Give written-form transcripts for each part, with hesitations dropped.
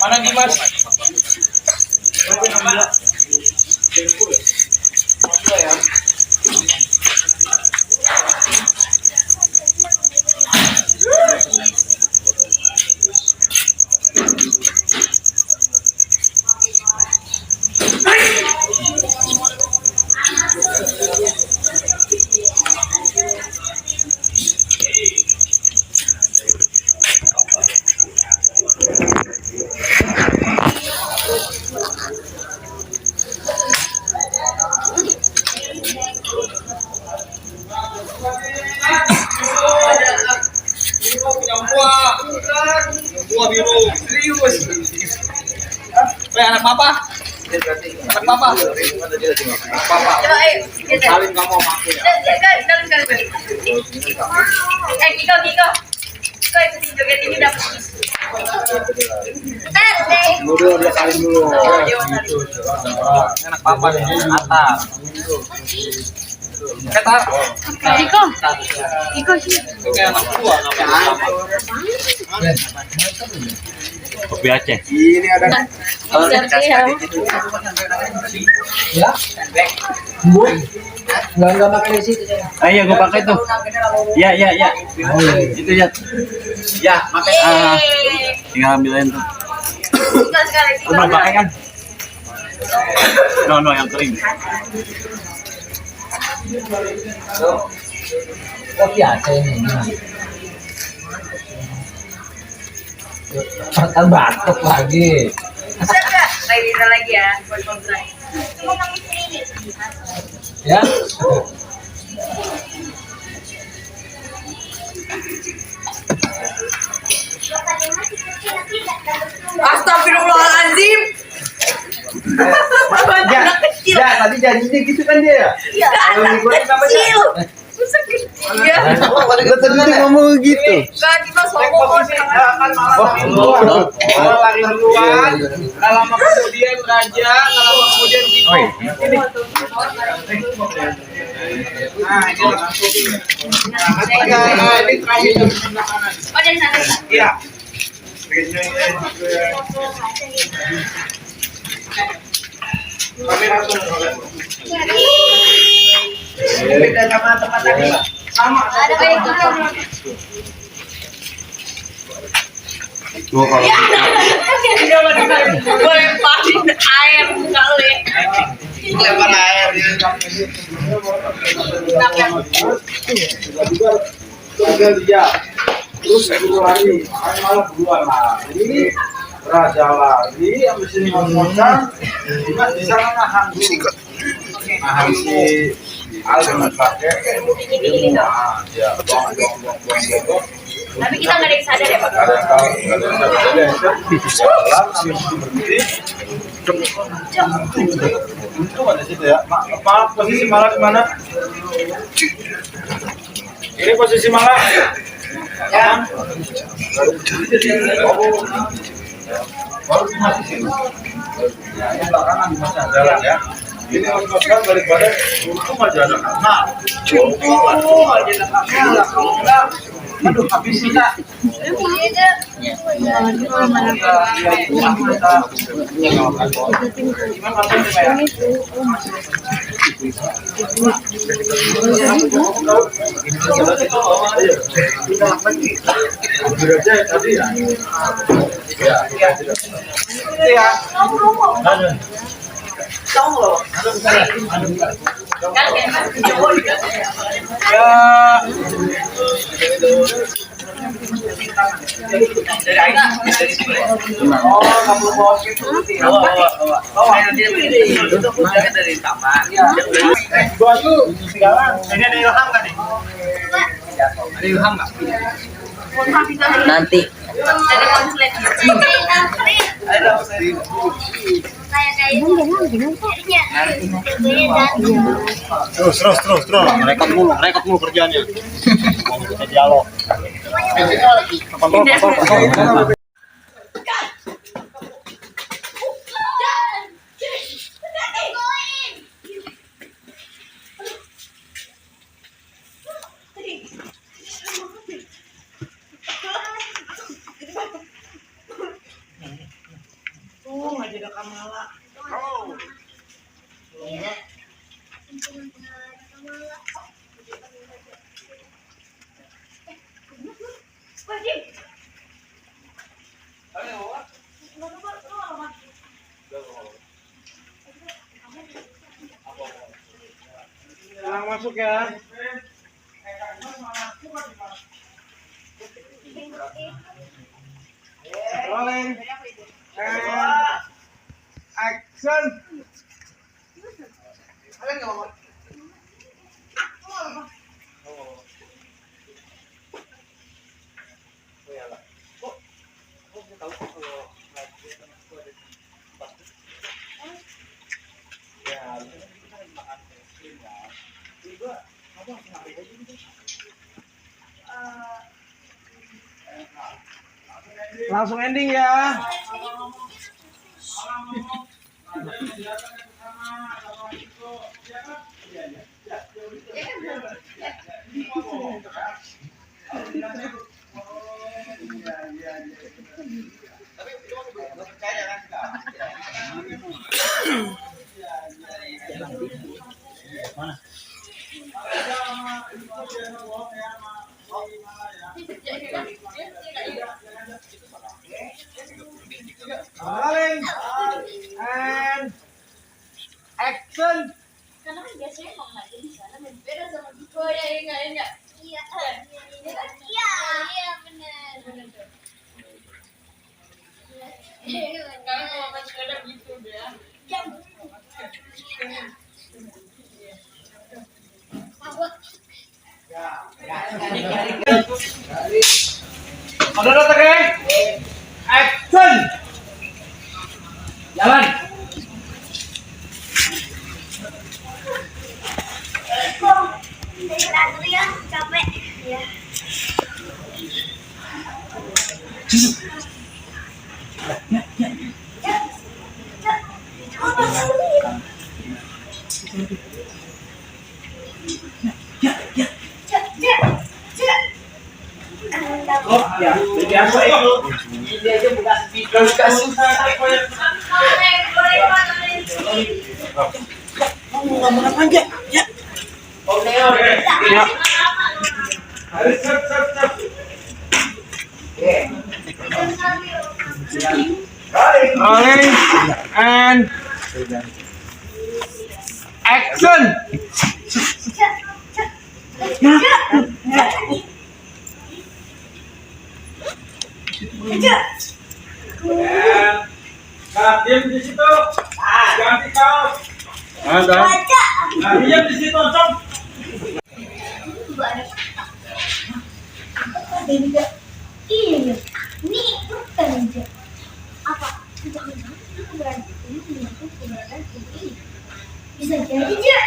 Mana Dimas? Buah biru serius. Anak papa. Anak papa. Papa. Saling kamu sama aku ya. Kiko. Kau ikutin joget ini dapat. Dulu dia saling dulu. Anak papa nih atas. Ketar. Kiko sih. Kayak anak tua namanya. Kopi Aceh. Ini ada. Ya. Enggak pakai di situ. Ayo gue pakai tuh. Ya. Itu ya. Ya, pakai. Tinggal ambilin tuh. Lu belum pakai kan? No, yang kering. Kopi Aceh ini. Makan batuk lagi. Bisa lagi ya buat kontrak. Ya. Astagfirullahaladzim. Ya, tadi janjinya gitu kan dia ya? Iya, anak kecil. Ya. Tadi ngomong gitu. Gak kita sombong Kan malah lari duluan. Nggak lama kemudian Raja, nggak lama kemudian Kiko. Nah, ini langsung. Nah, ini terakhir dari sebelah kanan. Oh dari sana. Iya. Kamera tuh. Beda sama tempat tadi, Pak. Sama. Ada kayak gitu. Tuh kalau Gue lemparin air kali. Lempar air dia. Dia. Terus guru lagi, malah duluan lah. Ini Raja lagi yang di sini ngomongkan, Dimas di sana nahan dulu. Nahan si Alden pakai. Ya, buang. Tapi kita nggak ada yang sadar ya Pak. Ada yang tahu, ada yang jalan sambil berhenti. Untung ada situ ya. Maaf, posisi malah di mana? Ini posisi malah. Ya. Baru masih sini. Ya, ini belakangan masih jalan ya. Ini maksudnya balik badan untung aja ada kanal. Untung aja ada kanal. Kalau enggak, aduh habis kita. Nanti. terus. Rekod mulu kerjaannya. Mau kita dialog. Apa? jadi Kamala. Oh. Jangan masuk ya. Rolling. And action. Langsung ending ya. Rolling and action. Karena kan biasanya kalau nggak di sana beda sama di Korea ya enggak? Iya. Iya benar. Kalau mau main sepeda gitu ya. Udah datang ya? Action. Jalan. Ya, capek. Ya. Oh, ya. Biasa itu. Ini aja buka speaker kasih. Nggak mau aja. Ya. Oke. Ya. Harus set. Rolling and action. Nah, diam di situ. Ganti kaos. Ada. Nah, diam di situ, Cong. Iya, ini bukan apa? Jangan-jangan aku berarti ini bisa jadi aja.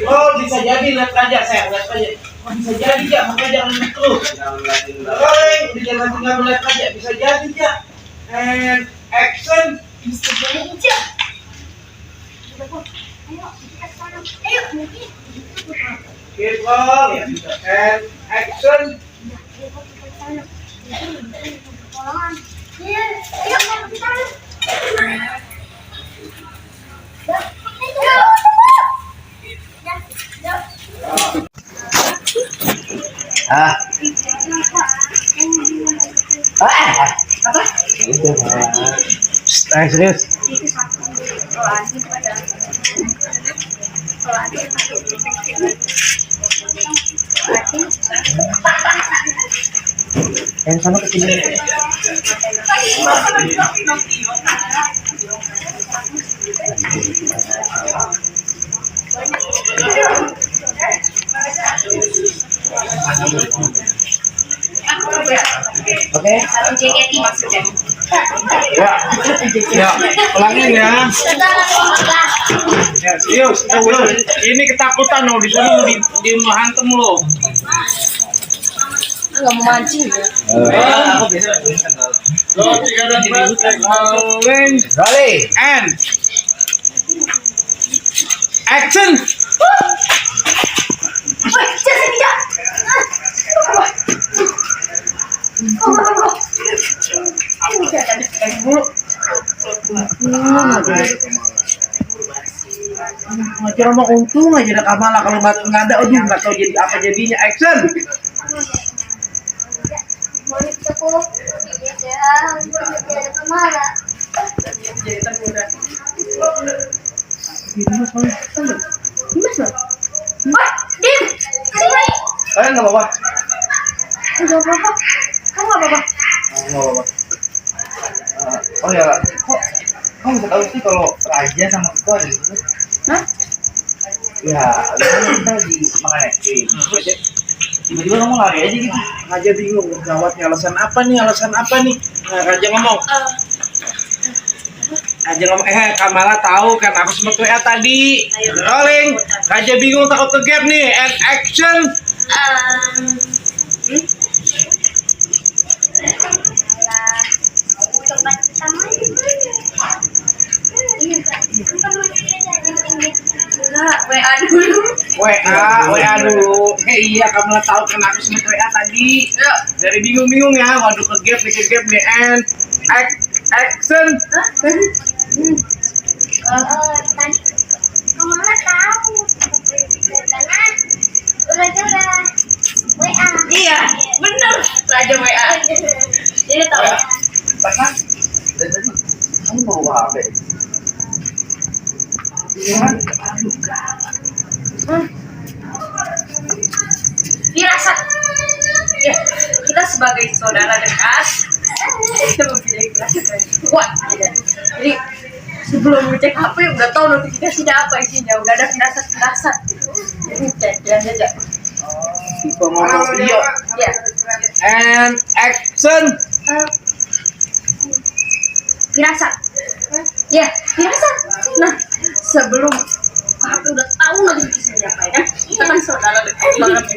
Oh, bisa jadi, lihat aja saya, lihat aja. Oh, bisa jadi ya, makanya jangan lihat terus. Jangan tinggal lihat aja, bisa jadi ya. And action. Bisa jadi aja. Ayo, kita sana. Ayo, nanti. Keep going. And action. Serius. Yang sana ke sini. Oke. JKT maksudnya. Ya, ulangin ya. Ya, serius. Ini ketakutan loh, di sana di hantem loh. Nggak mau mancing ya. Aku biasa Rolling and action. Ngajar sama untung aja ada Kamala, kalau nggak ada, aduh nggak tahu jadi apa jadinya. Action. Wanitaku, ya, ada Kamala. Jadi termuda. Dimas, oh, Dim, sini. Nggak apa-apa. Enggak apa-apa. Kamu nggak apa-apa? Nggak apa-apa. Oh ya, kok kamu bisa tahu sih kalau Raja sama Keko ada di situ? Hah? Ya, kita di makan es krim. Tiba-tiba kamu lari aja gitu. Raja bingung, gawatnya alasan apa nih? Nah, Raja ngomong. Kamala tahu kan aku sempat WA tadi. Rolling. Raja bingung, takut ke gap nih. And action. Tempat pertama ini enggak, WA dulu. WA dulu. Iya, Kamala tahu kan aku sempat WA tadi. Dari bingung ya. Waduh, ke gap nih. And action. Tadi Kamala tahu karena Raja udah WA. Iya, bener. Raja WA. Jadi tahu. Bahkan dan tadi kamu bawa HP. Iya. Firasat. Ya, kita sebagai saudara dekat kita mempunyai firasat kuat. Jadi sebelum ngecek HP udah tahu notifikasinya apa isinya, udah ada firasat gitu. Jadi cek aja. Tipe motor video. Ya. And action. Firasat. Ya, firasat. Nah, sebelum HP udah tahu notifikasinya apa ya kan? Kita kan saudara dekat banget ya.